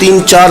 3-4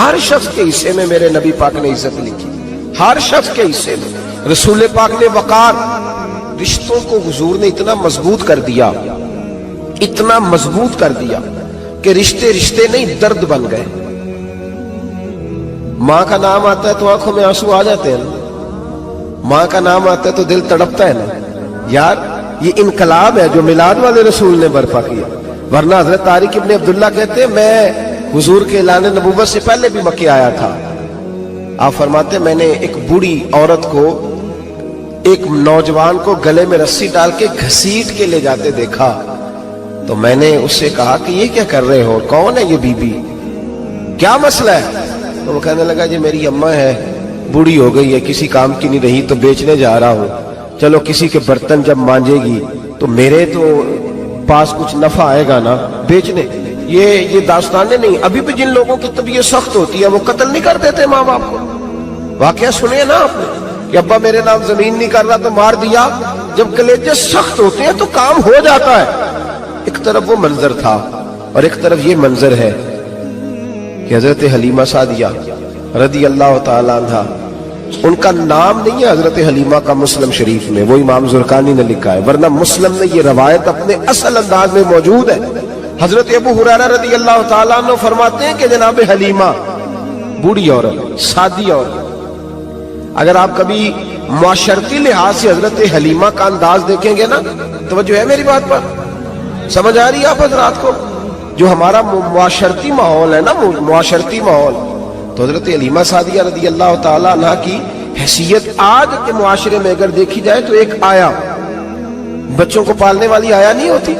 ہر شخص کے حصے میں میرے نبی پاک نے عزت لکھی، ہر شخص کے حصے میں۔ رسول پاک نے وقار، رشتوں کو حضور نے اتنا مضبوط کر دیا، اتنا مضبوط کر دیا کہ رشتے رشتے نہیں درد بن گئے۔ ماں کا نام آتا ہے تو آنکھوں میں آنسو آ جاتے ہیں نا، ماں کا نام آتا ہے تو دل تڑپتا ہے نا۔ یار یہ انقلاب ہے جو میلاد والے رسول نے برپا کیا، ورنہ حضرت طارق ابن عبداللہ کہتے ہیں میں حضور کے اعلان نبوت سے پہلے بھی مکے آیا تھا۔ آپ فرماتے ہیں میں نے ایک بوڑھی عورت کو، ایک نوجوان کو گلے میں رسی ڈال کے گھسیٹ کے لے جاتے دیکھا، تو میں نے اس سے کہا کہ یہ کیا کر رہے ہو، کون ہے یہ بی بی، کیا مسئلہ ہے؟ تو وہ کہنے لگا جی میری اماں ہے، بوڑھی ہو گئی ہے، کسی کام کی نہیں رہی تو بیچنے جا رہا ہوں، چلو کسی کے برتن جب مانجے گی تو میرے تو پاس کچھ نفع آئے گا نا بیچنے۔ یہ داستانیں نہیں، ابھی بھی جن لوگوں کی طبیعت سخت ہوتی ہے وہ قتل نہیں کر دیتے ماں باپ کو۔ واقعہ سنیے نا آپ نے کہ ابا میرے نام زمین نہیں کر رہا تو مار دیا۔ جب کلیجے سخت ہوتے ہیں تو کام ہو جاتا ہے۔ ایک طرف وہ منظر تھا اور ایک طرف یہ منظر ہے کہ حضرت حلیمہ سعدیہ رضی اللہ تعالی عنہ، ان کا نام نہیں ہے حضرت حلیمہ کا مسلم شریف میں، وہ امام زرقانی نے لکھا ہے، ورنہ مسلم میں یہ روایت اپنے اصل انداز میں موجود ہے۔ حضرت ابو ہریرہ رضی اللہ تعالیٰ عنہ فرماتے ہیں کہ جناب حلیمہ بوڑھی عورت، سادی عورت، اگر آپ کبھی معاشرتی لحاظ سے حضرت حلیمہ کا انداز دیکھیں گے نا، توجہ ہے میری بات پر، سمجھ آ رہی ہے آپ حضرات کو؟ جو ہمارا معاشرتی ماحول ہے نا، معاشرتی ماحول، تو حضرت حلیمہ سعدیہ رضی اللہ تعالیٰ عنہ کی حیثیت آج کے معاشرے میں اگر دیکھی جائے تو ایک آیا، بچوں کو پالنے والی آیا نہیں ہوتی،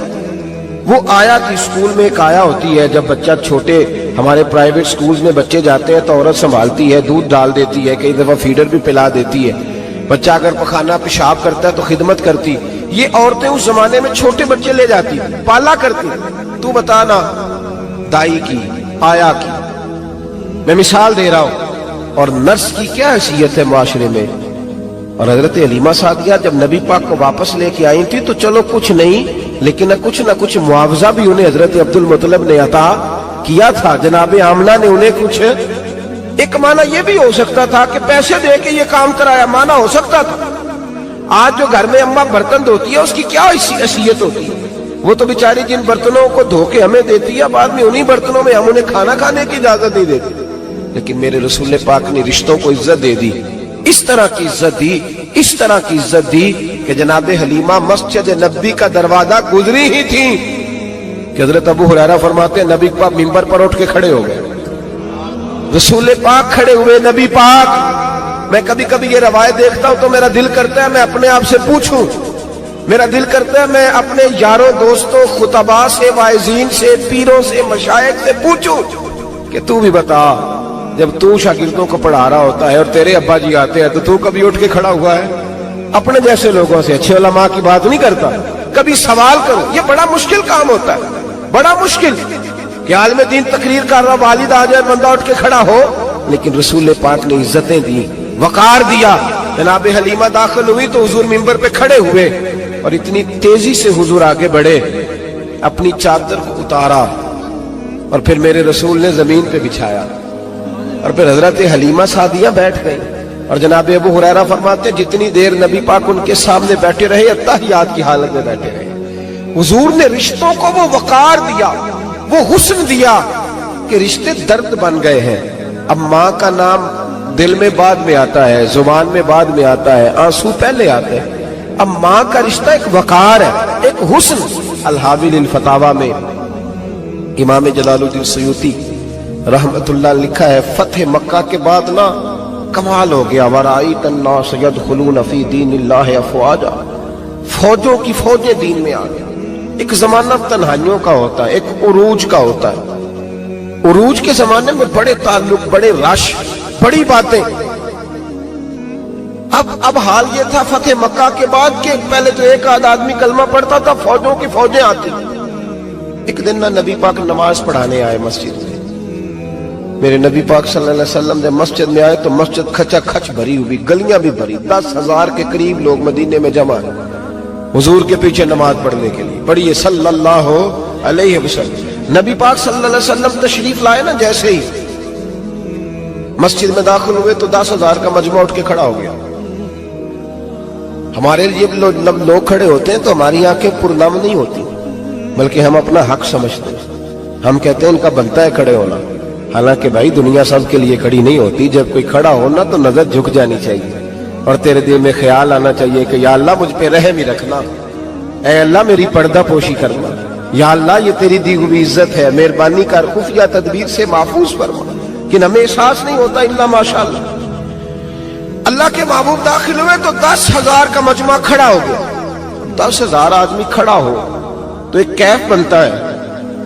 وہ آیا تھی۔ اسکول میں ایک آیا ہوتی ہے، جب بچہ چھوٹے ہمارے پرائیویٹ سکولز میں بچے جاتے ہیں تو عورت سنبھالتی ہے، دودھ ڈال دیتی ہے، کئی دفعہ فیڈر بھی پلا دیتی ہے، بچہ اگر پخانہ پیشاب کرتا ہے تو خدمت کرتی۔ یہ عورتیں اس زمانے میں چھوٹے بچے لے جاتی، پالا کرتی۔ تو بتانا دائی کی، آیا کی، میں مثال دے رہا ہوں، اور نرس کی کیا حیثیت ہے معاشرے میں۔ اور حضرت حلیمہ سعدیہ جب نبی پاک کو واپس لے کے آئی تھی تو چلو کچھ نہیں، لیکن نہ کچھ معاوضہ بھی انہیں حضرت عبد المطلب نے عطا کیا تھا، جناب آمنہ نے انہیں کچھ، ایک معنی یہ بھی ہو سکتا تھا کہ پیسے دے کے یہ کام کرایا، معنی ہو سکتا تھا۔ آج جو گھر میں اماں برتن دھوتی ہے اس کی کیا حیثیت ہوتی ہے؟ وہ تو بیچاری جن برتنوں کو دھو کے ہمیں دیتی ہے، بعد میں انہی برتنوں میں ہم انہیں کھانا کھانے کی اجازت نہیں دیتے۔ لیکن میرے رسول پاک نے رشتوں کو عزت دے دی، اس طرح کی عزت دی، اس طرح کی عزت دی کہ جناب حلیمہ مسجد نبی کا دروازہ گزری ہی تھی کہ حضرت ابو ہریرہ فرماتے ہیں نبی پاک منبر پر اٹھ کے کھڑے ہو گئے، رسول پاک کھڑے ہوئے، نبی پاک۔ میں کبھی کبھی یہ روایت دیکھتا ہوں تو میرا دل کرتا ہے میں اپنے آپ سے پوچھوں، میرا دل کرتا ہے میں اپنے یاروں دوستوں خطباء سے، واعظین سے، پیروں سے، مشائخ سے پوچھوں کہ تو بھی بتا، جب تو شاگردوں کو پڑھا رہا ہوتا ہے اور تیرے ابا جی آتے ہیں تو کبھی اٹھ کے کھڑا ہوا ہے؟ اپنے جیسے لوگوں سے، اچھے علماء کی بات نہیں کرتا، کبھی سوال کرو۔ یہ بڑا مشکل کام ہوتا ہے، بڑا مشکل کہ عالم دین تقریر کر رہا، والد آ جائے، بندہ اٹھ کے کھڑا ہو۔ لیکن رسول پاک نے عزتیں دی، وقار دیا۔ جناب حلیمہ داخل ہوئی تو حضور منبر پہ کھڑے ہوئے اور اتنی تیزی سے حضور آگے بڑھے، اپنی چادر کو اتارا اور پھر میرے رسول نے زمین پہ بچھایا، اور پھر حضرت حلیمہ سعدیہ بیٹھ گئی۔ اور جناب ابو ہریرہ فرماتے ہیں جتنی دیر نبی پاک ان کے سامنے بیٹھے رہے، اتحیات کی حالت میں بیٹھے رہے۔ حضور نے رشتوں کو وہ وقار دیا، وہ حسن دیا کہ رشتے درد بن گئے ہیں۔ اب ماں کا نام دل میں بعد میں آتا ہے، زبان میں بعد میں آتا ہے، آنسو پہلے آتے ہیں۔ اب ماں کا رشتہ ایک وقار ہے، ایک حسن۔ الحاوی للفتاوی میں امام جلال الدین سیوطی رحمت اللہ لکھا ہے، فتح مکہ کے بعد نا کمال ہو گیا، وَرَأَيْتَ النَّاسَ يَدْخُلُونَ فِي دِينِ اللَّهِ أَفْوَاجًا، فوجوں کی فوجیں دین میں آ گیا۔ ایک زمانہ تنہائیوں کا ہوتا ہے، ایک عروج کا ہوتا ہے۔ عروج کے زمانے میں بڑے تعلق، بڑے رش، بڑی باتیں۔ اب حال یہ تھا فتح مکہ کے بعد کہ پہلے تو ایک آدھ آدمی کلمہ پڑھتا تھا، فوجوں کی فوجیں آتی۔ ایک دن نبی پاک نماز پڑھانے آئے مسجد میں، میرے نبی پاک صلی اللہ علیہ وسلم جب مسجد میں آئے تو مسجد کھچا کھچ بھری ہوئی، گلیاں بھی بھری، 10,000 کے قریب لوگ مدینے میں جمع ہیں حضور کے پیچھے نماز پڑھنے کے لیے۔ پڑھیے صلی اللہ علیہ وسلم۔ نبی پاک صلی اللہ علیہ وسلم تشریف لائے نا، جیسے ہی مسجد میں داخل ہوئے تو 10,000 کا مجمع اٹھ کے کھڑا ہو گیا. ہمارے لیے لوگ کھڑے ہوتے ہیں تو ہماری آنکھیں پرنم نہیں ہوتی، بلکہ ہم اپنا حق سمجھتے ہیں. ہم کہتے ہیں ان کا بنتا ہے کھڑے ہونا. حالانکہ بھائی دنیا سب کے لیے کھڑی نہیں ہوتی. جب کوئی کھڑا ہونا تو نظر جھک جانی چاہیے اور تیرے دل میں خیال آنا چاہیے کہ یا اللہ مجھ پہ رحم ہی رکھنا، اے اللہ میری پردہ پوشی کرنا، یا اللہ یہ تیری دی ہوئی عزت ہے، مہربانی کر خفیہ تدبیر سے محفوظ فرما. کہ ہمیں احساس نہیں ہوتا الا ماشاءاللہ. اللہ کے محبوب داخل ہوئے تو 10,000 کا مجمع کھڑا ہو گیا. 10,000 آدمی کھڑا ہو تو ایک کیف بنتا ہے.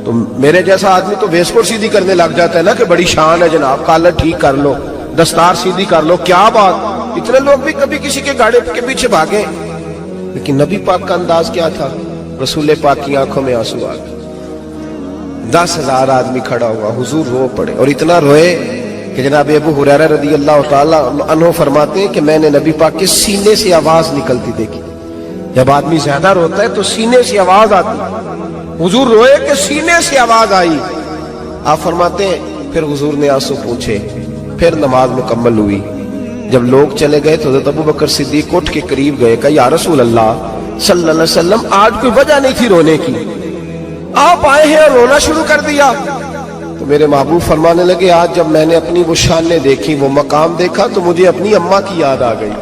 تو میرے جیسا آدمی تو ویسکور سیدھی کرنے لگ جاتا ہے نا کہ بڑی شان ہے جناب، کالر ٹھیک کر لو، دستار سیدھی کر لو، کیا بات. اتنے لوگ بھی کبھی کسی کے گاڑی کے پیچھے بھاگے. لیکن نبی پاک کا انداز کیا تھا؟ رسول پاک کی آنکھوں میں آنسو آ گئے. 10,000 آدمی کھڑا ہوا، حضور رو پڑے اور اتنا روئے کہ جناب ابو ہریرہ رضی اللہ تعالی عنہ فرماتے ہیں کہ میں نے نبی پاک کے سینے سے آواز نکلتی دیکھی. جب آدمی زیادہ روتا ہے تو سینے سے آواز آتی. حضور روئے کہ سینے سے آواز آئی. آپ فرماتے ہیں پھر حضور نے آنسو پوچھے، پھر نماز مکمل ہوئی. جب لوگ چلے گئے تو حضرت ابوبکر صدیق اٹھ کے قریب گئے، کہا یا رسول اللہ صلی اللہ علیہ وسلم آج کوئی وجہ نہیں تھی رونے کی، آپ آئے ہیں اور رونا شروع کر دیا. تو میرے محبوب فرمانے لگے آج جب میں نے اپنی وہ شانیں دیکھی، وہ مقام دیکھا تو مجھے اپنی اماں کی یاد آ گئی.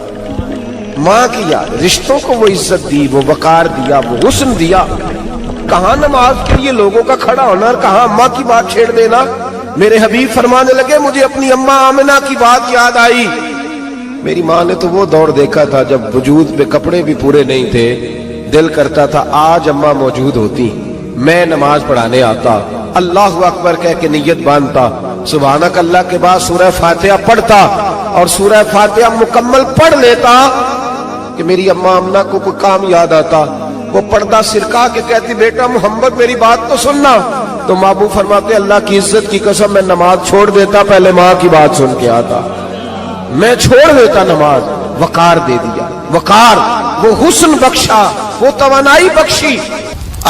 ماں کی یاد، رشتوں کو وہ عزت دی، وہ وقار دیا، وہ حسن دیا. کہاں نماز کے لیے لوگوں کا کھڑا ہونا اور کہاں اماں کی بات چھیڑ دینا. میرے حبیب فرمانے لگے مجھے اپنی اماں آمنہ کی بات یاد آئی. میری ماں نے تو وہ دور دیکھا تھا جب وجود پہ کپڑے بھی پورے نہیں تھے. دل کرتا تھا آج اماں موجود ہوتی، میں نماز پڑھانے آتا، اللہ اکبر کہہ کے نیت باندھتا، سبحانک اللہ کے بعد سورہ فاتحہ پڑھتا اور سورہ فاتحہ مکمل پڑھ لیتا کہ میری اماں آمنہ کو کوئی کام یاد آتا. وہ پردہ سرکا کے کہتی بیٹا محمد میری بات تو سننا. تو محبوب فرماتے اللہ کی عزت کی قسم میں نماز چھوڑ دیتا، پہلے ماں کی بات سن کے آتا. میں چھوڑ دیتا نماز. وقار دے دیا، وقار، وہ حسن بخشا، وہ توانائی بخشی.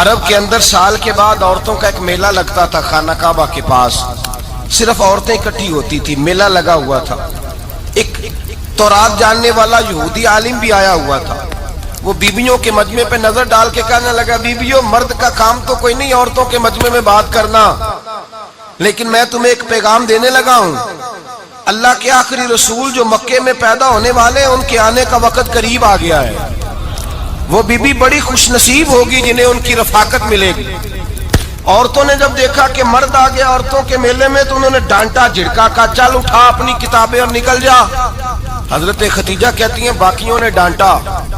عرب کے اندر سال کے بعد عورتوں کا ایک میلہ لگتا تھا خانہ کعبہ کے پاس. صرف عورتیں اکٹھی ہوتی تھی، میلہ لگا ہوا تھا. ایک تورات جاننے والا یہودی عالم بھی آیا ہوا تھا. وہ بیبیوں کے مجمع پہ نظر ڈال کے کہنے لگا بیبیوں مرد کا کام تو کوئی نہیں عورتوں کے مجمع میں بات کرنا، لیکن میں تمہیں ایک پیغام دینے لگا ہوں. اللہ کے آخری رسول جو مکے میں پیدا ہونے والے ہیں ان کے آنے کا وقت قریب آ گیا ہے. وہ بی بی بڑی خوش نصیب ہوگی جنہیں ان کی رفاقت ملے گی. عورتوں نے جب دیکھا کہ مرد آ گیا عورتوں کے میلے میں تو انہوں نے ڈانٹا جھڑکا، کہا چل اٹھا اپنی کتابیں اور نکل جا. حضرت خدیجہ کہتی ہیں باقیوں نے ڈانٹا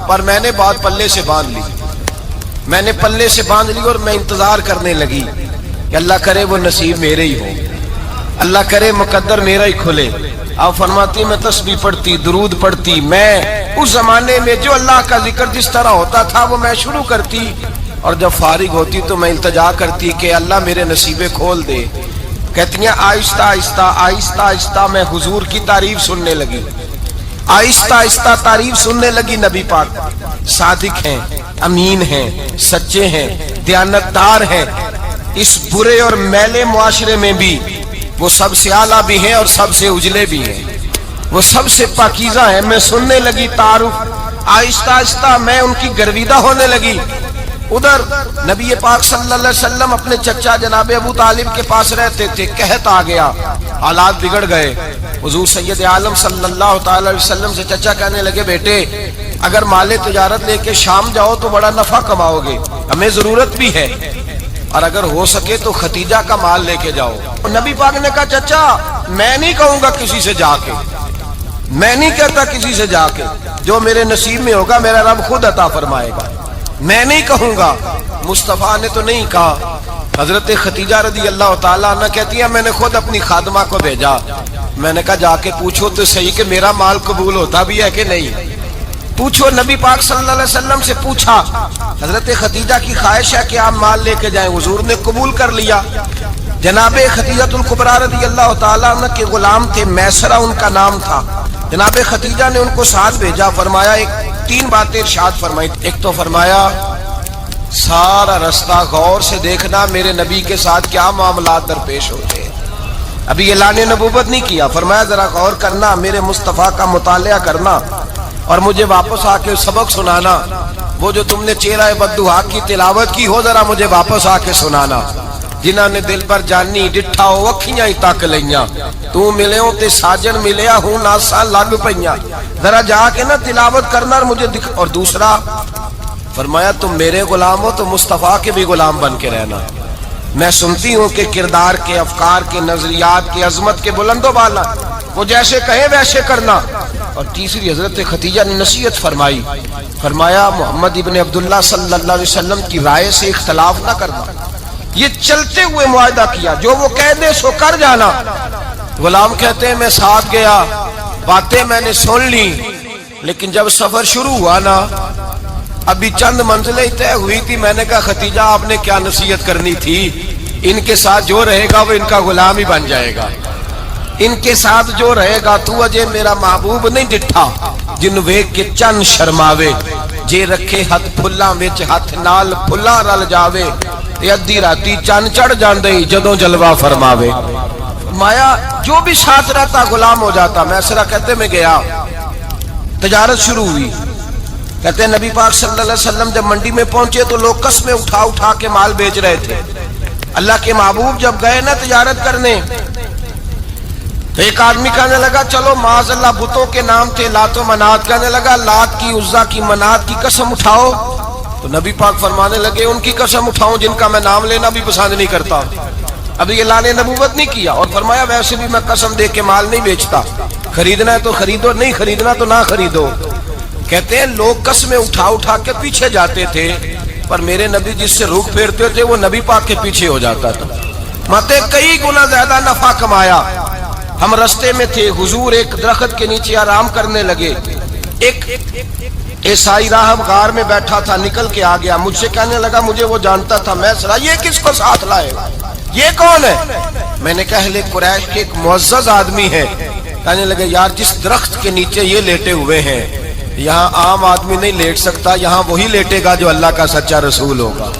پر میں نے بات پلے سے باندھ لی. میں نے پلے سے باندھ لی اور میں انتظار کرنے لگی کہ اللہ کرے وہ نصیب میرے ہی ہو، اللہ کرے مقدر میرا ہی کھلے. آپ فرماتی میں تسبیح پڑھتی، درود پڑھتی. میں اس زمانے میں جو اللہ کا ذکر جس طرح ہوتا تھا وہ میں شروع کرتی اور جب فارغ ہوتی تو میں التجا کرتی کہ اللہ میرے نصیبے کھول دے. کہتی ہیں آہستہ آہستہ آہستہ آہستہ میں حضور کی تعریف سننے لگی. آہستہ آہستہ تعریف سننے لگی. نبی پاک صادق ہیں، امین ہیں، سچے ہیں، دیانتدار ہیں. اس برے اور میلے معاشرے میں بھی وہ سب سے اعلیٰ بھی ہیں اور سب سے اجلے بھی ہیں، وہ سب سے پاکیزہ ہیں. میں سننے لگی تعارف. آہستہ آہستہ میں ان کی گرویدہ ہونے لگی. ادھر نبی پاک صلی اللہ علیہ وسلم اپنے چچا جناب ابو طالب کے پاس رہتے تھے. قحط آ گیا، حالات بگڑ گئے. حضور سید عالم صلی اللہ تعالی علیہ وسلم سے چچا کہنے لگے بیٹے اگر مال تجارت لے کے شام جاؤ تو بڑا نفع کماؤ گے، ہمیں ضرورت بھی ہے، اور اگر ہو سکے تو ختیجہ کا مال لے کے جاؤ. نبی پاک نے کہا چچا میں نہیں کہوں گا کسی سے جا کے، میں نہیں کہتا کسی سے جا کے، جو میرے نصیب میں ہوگا میرا رب خود عطا فرمائے گا، میں نہیں کہوں گا. مصطفیٰ نے تو نہیں کہا. حضرت ختیجہ رضی اللہ تعالیٰ عنہ کہتی ہے میں نے خود اپنی خادمہ کو بھیجا. میں نے کہا جا کے پوچھو تو صحیح کہ میرا مال قبول ہوتا بھی ہے کہ نہیں. پوچھو. نبی پاک صلی اللہ علیہ وسلم سے پوچھا. حضرت خدیجہ کی خواہش ہے کہ آپ مال لے کے جائیں. حضور نے قبول کر لیا. جناب خدیجہ الکبریٰ رضی اللہ تعالیٰ عنہ کے غلام تھے، میسرہ ان کا نام تھا. جناب خدیجہ نے ان کو ساتھ بھیجا. فرمایا ایک 3 باتیں ارشاد فرمائی. ایک تو فرمایا سارا رستہ غور سے دیکھنا میرے نبی کے ساتھ کیا معاملات درپیش ہوتے ہیں. ابھی اعلان نبوت نہیں کیا. فرمایا ذرا غور کرنا، میرے مصطفیٰ کا مطالعہ کرنا اور مجھے واپس آ کے سبق سنانا. وہ جو تم نے چہرہ بددعا کی تلاوت کی ہو ذرا مجھے واپس آ کے سنانا. جنہاں نے دل پر جانی ڈٹھا ہو اکھیاں ہی تک لیاں، تو ملے ہو تے ساجن ملیا ہوں ناساں لگ پئیاں. ذرا جا کے نا تلاوت کرنا اور مجھے دکھ. اور دوسرا فرمایا تم میرے غلام ہو تو مصطفیٰ کے بھی غلام بن کے رہنا. میں سنتی ہوں کہ کردار کے، افکار کے، نظریات کے، عظمت کے بلند و بالا، وہ جیسے کہیں ویسے کرنا. اور تیسری حضرت خدیجہ نے نصیحت فرمائی. فرمایا محمد ابن عبداللہ صلی اللہ علیہ وسلم کی رائے سے اختلاف نہ کرنا. یہ چلتے ہوئے معاہدہ کیا، جو وہ کہہ دے سو کر جانا. غلام کہتے ہیں میں ساتھ گیا، باتیں میں نے سن لی، لیکن جب سفر شروع ہوا نا ابھی چند منزلیں طے ہوئی تھی. میں نے کہا خدیجہ آپ نے کیا نصیحت کرنی تھی، ان کے ساتھ جو رہے گا وہ ان کا غلام ہی بن جائے گا. ان کے ساتھ جو رہے گا تو اجے میرا محبوب نہیں ڈٹھا جن ویکھ کے چن شرماوے. جے رکھے ہاتھ پھلاں وچ ہاتھ نال پھلاں رل جاوے، تے ادھی راتی چن چڑھ جاندے جدوں جلوہ فرماوے. مایا جو بھی ساتھ رہتا غلام ہو جاتا. میں اسرا کہتے میں گیا، تجارت شروع ہوئی. کہتے ہیں نبی پاک صلی اللہ علیہ وسلم جب منڈی میں پہنچے تو لوگ قسمیں اٹھا اٹھا کے مال بیچ رہے تھے. اللہ کے محبوب جب گئے نا تجارت کرنے تو ایک آدمی کہنے لگا چلو معاذ اللہ بتوں کے نام تھے لات و منات، کہنے لگا لات کی، عزا کی، منات کی قسم اٹھاؤ. تو نبی پاک فرمانے لگے ان کی قسم اٹھاؤں جن کا میں نام لینا بھی پسند نہیں کرتا. ابھی اعلان نبوت نہیں کیا. اور فرمایا ویسے بھی میں قسم دے کے مال نہیں بیچتا، خریدنا ہے تو خریدو، نہیں خریدنا تو نہ خریدو. کہتے ہیں لوگ قسمیں اٹھا اٹھا کے پیچھے جاتے تھے، پر میرے نبی جس سے رخ پھیرتے تھے وہ نبی پاک کے پیچھے ہو جاتا تھا. ماتے کئی گنا زیادہ نفع کمایا. ہم رستے میں تھے، حضور ایک درخت کے نیچے آرام کرنے لگے. ایک عیسائی راہب غار میں بیٹھا تھا، نکل کے آ گیا. مجھ سے کہنے لگا مجھے وہ جانتا تھا. میں سنا یہ کس کو ساتھ لائے، یہ کون ہے؟ میں نے کہا اہل قریش کے ایک معزز آدمی ہے. کہنے لگے یار جس درخت کے نیچے یہ لیٹے ہوئے ہیں یہاں عام آدمی نہیں لیٹ سکتا، یہاں وہی لیٹے گا جو اللہ کا سچا رسول ہوگا.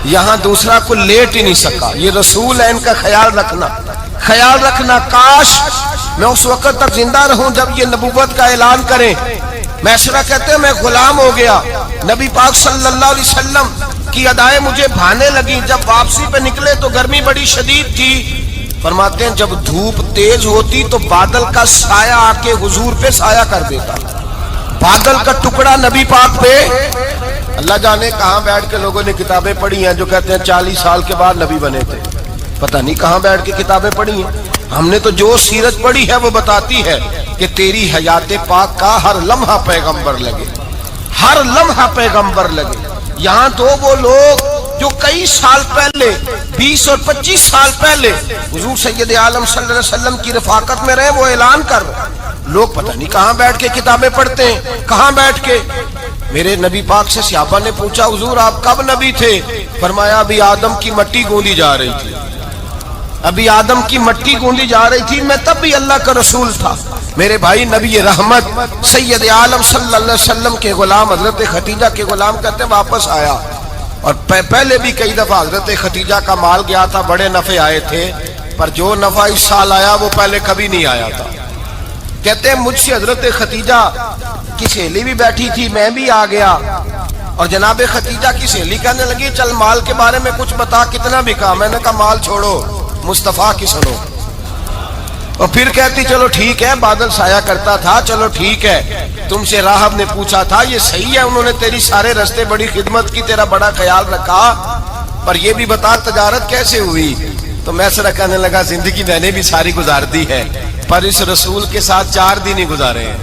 یہاں دوسرا کوئی لیٹ ہی نہیں سکا. یہ رسول ہے، ان کا خیال رکھنا، خیال رکھنا. کاش میں اس وقت تک زندہ رہوں جب یہ نبوت کا اعلان کریں. میں اسرا کہتے ہیں میں غلام ہو گیا. نبی پاک صلی اللہ علیہ وسلم کی ادائیں مجھے بھانے لگی. جب واپسی پہ نکلے تو گرمی بڑی شدید تھی. فرماتے ہیں جب دھوپ تیز ہوتی تو بادل کا سایہ آ کے حضور پہ سایہ کر دیتا. بادل کا ٹکڑا نبی پاک پہ. اللہ جانے کہاں بیٹھ کے لوگوں نے کتابیں پڑھی ہیں جو کہتے ہیں 40 سال کے بعد نبی بنے تھے. پتہ نہیں کہاں بیٹھ کے کتابیں پڑھی ہیں. ہم نے تو جو سیرت پڑھی ہے وہ بتاتی ہے کہ تیری حیات پاک کا ہر لمحہ پیغمبر لگے، ہر لمحہ پیغمبر لگے. یہاں تو وہ لوگ جو کئی سال پہلے 20 اور 25 سال پہلے حضور سید عالم صلی اللہ علیہ وسلم کی رفاقت میں رہے وہ اعلان کر رہے. لوگ پتہ نہیں کہاں بیٹھ کے کتابیں پڑھتے ہیں، کہاں بیٹھ کے. میرے نبی پاک سے صحابہ نے پوچھا حضور آپ کب نبی تھے؟ فرمایا ابھی آدم کی مٹی گوندی جا رہی تھی، ابھی آدم کی مٹی گوندی جا رہی تھی، میں تب بھی اللہ کا رسول تھا. میرے بھائی نبی رحمت سید عالم صلی اللہ علیہ وسلم کے غلام حضرت خدیجہ کے غلام کہتے ہیں واپس آیا. اور پہلے بھی کئی دفعہ حضرت خدیجہ کا مال گیا تھا، بڑے نفع آئے تھے، پر جو نفع اس سال آیا وہ پہلے کبھی نہیں آیا تھا. کہتے ہیں مجھ سے حضرت خدیجہ کی سہیلی بھی بیٹھی تھی، میں بھی آ گیا. اور جناب خدیجہ کی سہیلی کہنے لگی چل مال کے بارے میں کچھ بتا، کتنا بکا؟ میں نے کہا مال چھوڑو، مصطفیٰ کی سنو. اور پھر کہتی چلو ٹھیک ہے، بادل سایہ کرتا تھا، چلو ٹھیک ہے. تم سے راہب نے پوچھا تھا یہ صحیح ہے، انہوں نے تیری سارے رستے بڑی خدمت کی، تیرا بڑا خیال رکھا، پر یہ بھی بتا تجارت کیسے ہوئی؟ تو میں سر کہنے لگا زندگی میں نے بھی ساری گزار دی ہے، پر اس رسول کے ساتھ 4 دن ہی گزارے ہیں.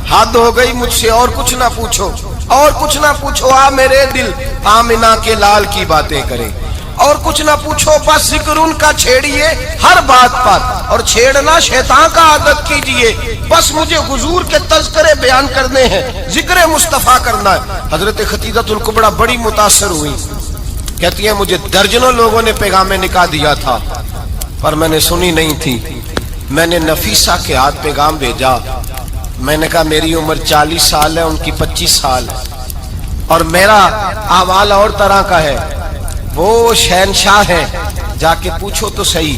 حد ہو گئی مجھ سے، اور کچھ نہ پوچھو، اور کچھ نہ پوچھو. آ میرے دل آمنہ کے لال کی باتیں کرے، اور کچھ نہ پوچھو، بس ذکر ان کا چھیڑیے ہر بات پر، اور چھیڑنا شیطان کا عادت کیجئے. بس مجھے حضور کے تذکرے بیان کرنے ہیں، ذکر مصطفیٰ کرنا ہے. حضرت خدیجہ الکبریٰ بڑی متاثر ہوئی. کہتی ہیں مجھے درجنوں لوگوں نے پیغام نکاح دیا تھا پر میں نے سنی نہیں تھی. میں نے نفیسہ کے ہاتھ پیغام بھیجا. میں نے کہا میری عمر 40 سال ہے، ان کی 25 سال ہے، اور میرا احوال اور طرح کا ہے. وہ شہنشاہ ہیں، جا کے پوچھو تو صحیح.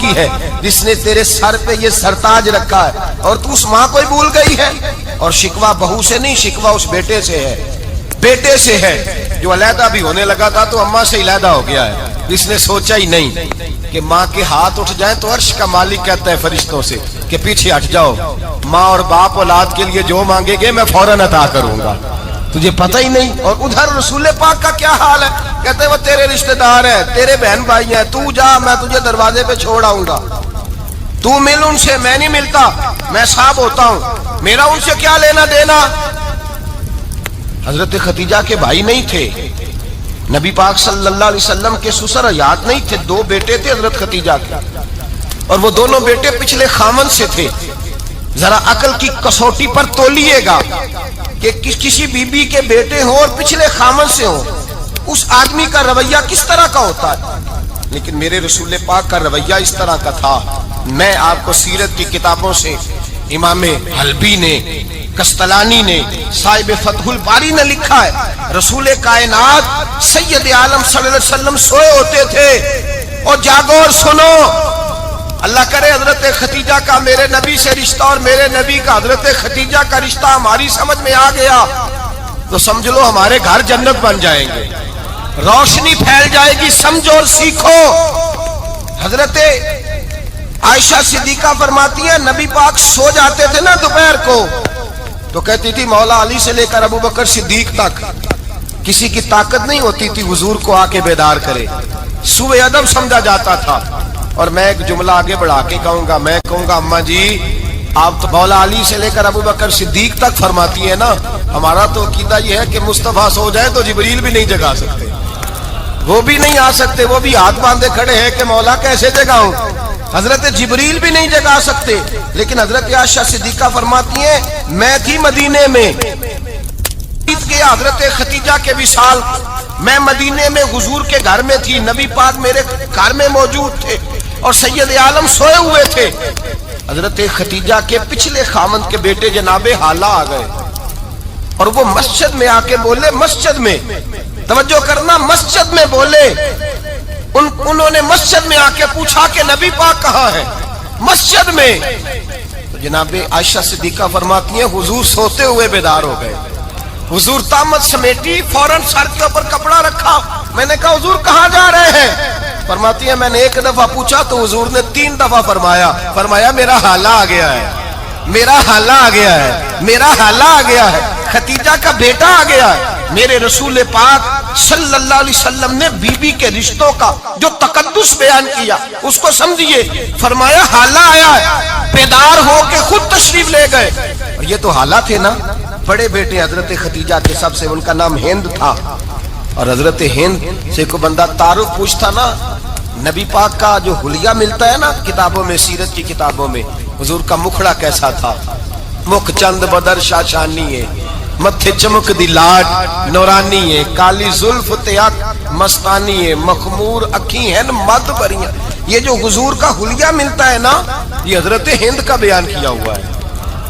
کی ہے جس نے تیرے سر پہ یہ سرتاج رکھا ہے، اور تو اس ماں کو ہی بھول گئی ہے۔ اور شکوہ بہو سے نہیں، شکوہ اس بیٹے سے ہے، بیٹے سے ہے جو علیحدہ بھی ہونے لگا تھا تو اماں سے علیحدہ ہو گیا ہے، جس نے سوچا ہی نہیں کہ ماں کے ہاتھ اٹھ جائیں تو عرش کا مالک کہتا ہے فرشتوں سے کہ پیچھے ہٹ جاؤ، ماں اور باپ اولاد کے لیے جو مانگے گے میں فوراً عطا کروں گا، تجھے پتہ ہی نہیں۔ اور ادھر رسول پاک کا کیا حال ہے، کہتے ہیں وہ تیرے رشتہ دار ہیں، تیرے بہن بھائی ہیں، تو جا میں تجھے دروازے پہ چھوڑ آؤں گا، تو مل ان سے، میں نہیں ملتا، میں صاحب ہوتا ہوں، میرا ان سے کیا لینا دینا۔ حضرت خدیجہ کے بھائی نہیں تھے، نبی پاک صلی اللہ علیہ وسلم کے سسر حیات نہیں تھے، دو بیٹے تھے حضرت خدیجہ کے، اور وہ دونوں بیٹے پچھلے خامن سے تھے۔ ذرا عقل کی کسوٹی پر تولیے گا کہ کسی بی بی کے بیٹے ہوں اور پچھلے خامن سے ہوں، اس آدمی کا رویہ کس طرح کا ہوتا ہے، لیکن میرے رسول پاک کا رویہ اس طرح کا تھا۔ میں آپ کو سیرت کی کتابوں سے امام حلبی نے، کستلانی نے، صاحب فتح الباری نے لکھا ہے، رسول کائنات سید عالم صلی اللہ علیہ وسلم سوئے ہوتے تھے، اور جاگو اور سنو، اللہ کرے حضرت خدیجہ کا میرے نبی سے رشتہ اور میرے نبی کا حضرت خدیجہ کا رشتہ ہماری سمجھ میں آ گیا تو سمجھ لو ہمارے گھر جنت بن جائیں گے، روشنی پھیل جائے گی، سمجھو اور سیکھو۔ حضرت عائشہ صدیقہ فرماتی ہیں نبی پاک سو جاتے تھے نا دوپہر کو تو کہتی تھی مولا علی سے لے کر ابو بکر صدیق تک کسی کی طاقت نہیں ہوتی تھی حضور کو آ کے بیدار کرے، سوء ادب سمجھا جاتا تھا۔ اور میں ایک جملہ آگے بڑھا کے کہوں گا، میں کہوں گا اماں جی آپ تو مولا علی سے لے کر ابو بکر صدیق تک فرماتی ہیں نا، ہمارا تو عقیدہ یہ ہے کہ مصطفیٰ سو جائے تو جبریل بھی نہیں جگا سکتے، وہ بھی نہیں آ سکتے، وہ بھی ہاتھ باندھے کھڑے ہیں کہ مولا کیسے جگاؤں، حضرت جبریل بھی نہیں جگا سکتے۔ لیکن حضرت عائشہ صدیقہ فرماتی ہیں میں تھی مدینے میں، گیا حضرت خدیجہ کے وصال، میں مدینے میں حضور کے گھر میں تھی، نبی پاک میرے گھر میں موجود تھے اور سید عالم سوئے ہوئے تھے۔ حضرت خدیجہ کے پچھلے خامند کے بیٹے جناب حالہ آ گئے اور وہ مسجد میں آ کے بولے، مسجد میں توجہ کرنا، مسجد میں بولے، انہوں نے مسجد میں آ کے پوچھا کہ نبی پاک کہاں ہے، مسجد میں۔ تو جناب عائشہ صدیقہ فرماتی ہیں حضور سوتے ہوئے بیدار ہو گئے، حضور طامت سمیٹی، فوراً سر کے اوپر کپڑا رکھا، میں نے کہا حضور کہاں جا رہے ہیں، فرماتی ہیں میں نے ایک دفعہ پوچھا تو حضور نے 3 دفعہ فرمایا میرا حالہ آ گیا ہے، میرا حالہ آ گیا ہے، میرا حالہ آ گیا ہے، خدیجہ کا بیٹا آ گیا ہے۔ میرے رسول پاک صلی اللہ علیہ وسلم نے بی بی کے رشتوں کا جو تقدس بیان کیا اس کو سمجھیے، فرمایا حالہ آیا ہے، بیدار ہو کے خود تشریف لے گئے۔ اور یہ تو حالہ تھے نا، بڑے بیٹے حضرت خدیجہ کے سب سے، ان کا نام ہند تھا، اور حضرت ہند سے کو بندہ تعارف پوچھتا نا، نبی پاک کا جو حلیہ ملتا ہے نا کتابوں میں، سیرت کی کتابوں میں، حضور کا مکھڑا کیسا تھا، مکھ چند بدر شاشانی ہے، متھے چمک دی لاٹ نورانی ہے، کالی زلف تیاک مستانی ہے، مخمور اکھی ہیں مد بریاں۔ یہ جو حضور کا حلیہ ملتا ہے نا یہ حضرت ہند کا بیان کیا ہوا ہے۔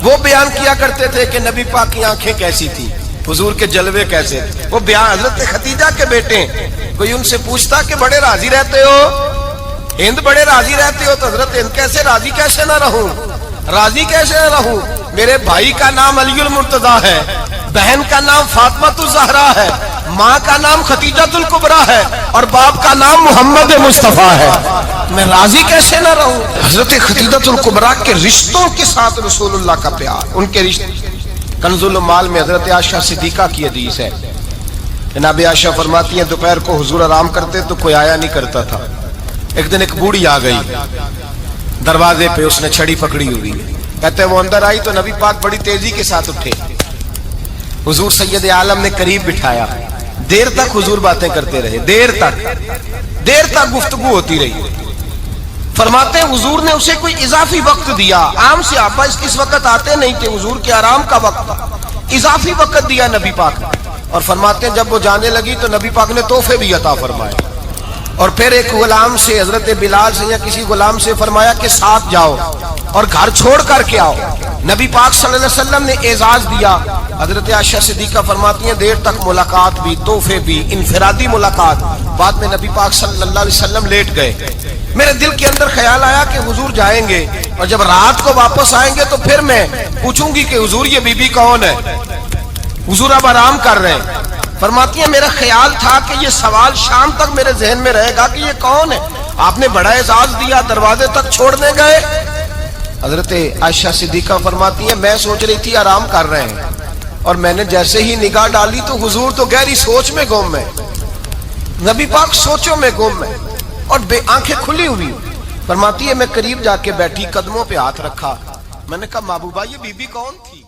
وہ بیان کیا کرتے تھے کہ نبی پاک کی آنکھیں کیسی تھی، حضور کے جلوے کیسے تھے، وہ بیان حضرت خدیجہ کے بیٹے ہیں۔ کوئی ان سے پوچھتا کہ بڑے راضی رہتے ہو ہند، بڑے راضی رہتے ہو، تو حضرت ہند کیسے راضی کیسے نہ رہوں، راضی کیسے نہ رہوں، میرے بھائی کا نام علی المرتضیٰ ہے، بہن کا نام فاطمہ الزہرا ہے، ماں کا نام خدیجہ الکبریٰ ہے، اور باپ کا نام محمد مصطفیٰ ہے، میں راضی کیسے نہ رہوں۔ حضرت خدیجہ الکبریٰ کے رشتوں کے ساتھ رسول اللہ کا پیار، ان کے رشتے۔ کنز المال میں حضرت عائشہ صدیقہ کی حدیث ہے، جناب عائشہ فرماتی ہیں دوپہر کو حضور آرام کرتے تو کوئی آیا نہیں کرتا تھا، ایک دن ایک بوڑھی آ گئی دروازے پہ، اس نے چھڑی پکڑی ہوئی، کہتے ہیں وہ اندر آئی تو نبی پاک بڑی تیزی کے ساتھ اٹھے، حضور سید عالم نے قریب بٹھایا، دیر تک حضور باتیں کرتے رہے، دیر تک گفتگو ہوتی رہی۔ فرماتے ہیں حضور نے اسے کوئی اضافی وقت دیا، عام صحابہ اس وقت آتے نہیں تھے، حضور کے آرام کا وقت تھا، اضافی وقت دیا نبی پاک نے۔ اور فرماتے ہیں جب وہ جانے لگی تو نبی پاک نے تحفے بھی عطا فرمائے، اور پھر ایک غلام سے، حضرت بلال سے یا کسی غلام سے فرمایا کہ ساتھ جاؤ اور گھر چھوڑ کر کے آؤ۔ نبی پاک صلی اللہ علیہ وسلم نے اعزاز دیا۔ حضرت عائشہ صدیقہ فرماتی ہیں دیر تک ملاقات بھی، تحفے بھی، انفرادی ملاقات۔ بعد میں نبی پاک صلی اللہ علیہ وسلم لیٹ گئے، میرے دل کے اندر خیال آیا کہ حضور جائیں گے اور جب رات کو واپس آئیں گے تو پھر میں پوچھوں گی کہ حضور یہ بی بی کون ہے؟ حضور اب آرام کر رہے ہیں. فرماتی ہیں میرا خیال تھا کہ یہ سوال شام تک میرے ذہن میں رہے گا کہ یہ کون ہے. آپ نے بڑا اعزاز دیا، دروازے تک چھوڑنے گئے. حضرت عائشہ صدیقہ فرماتی ہیں میں سوچ رہی تھی آرام کر رہے ہیں، اور میں نے جیسے ہی نگاہ ڈالی تو حضور تو گہری سوچ میں گم ہے. نبی پاک سوچوں میں گم ہے اور بے آنکھیں کھلی ہوئی. فرماتی ہے میں قریب جا کے بیٹھی، قدموں پہ ہاتھ رکھا، میں نے کہا محبوبہ یہ بی بی کون تھی؟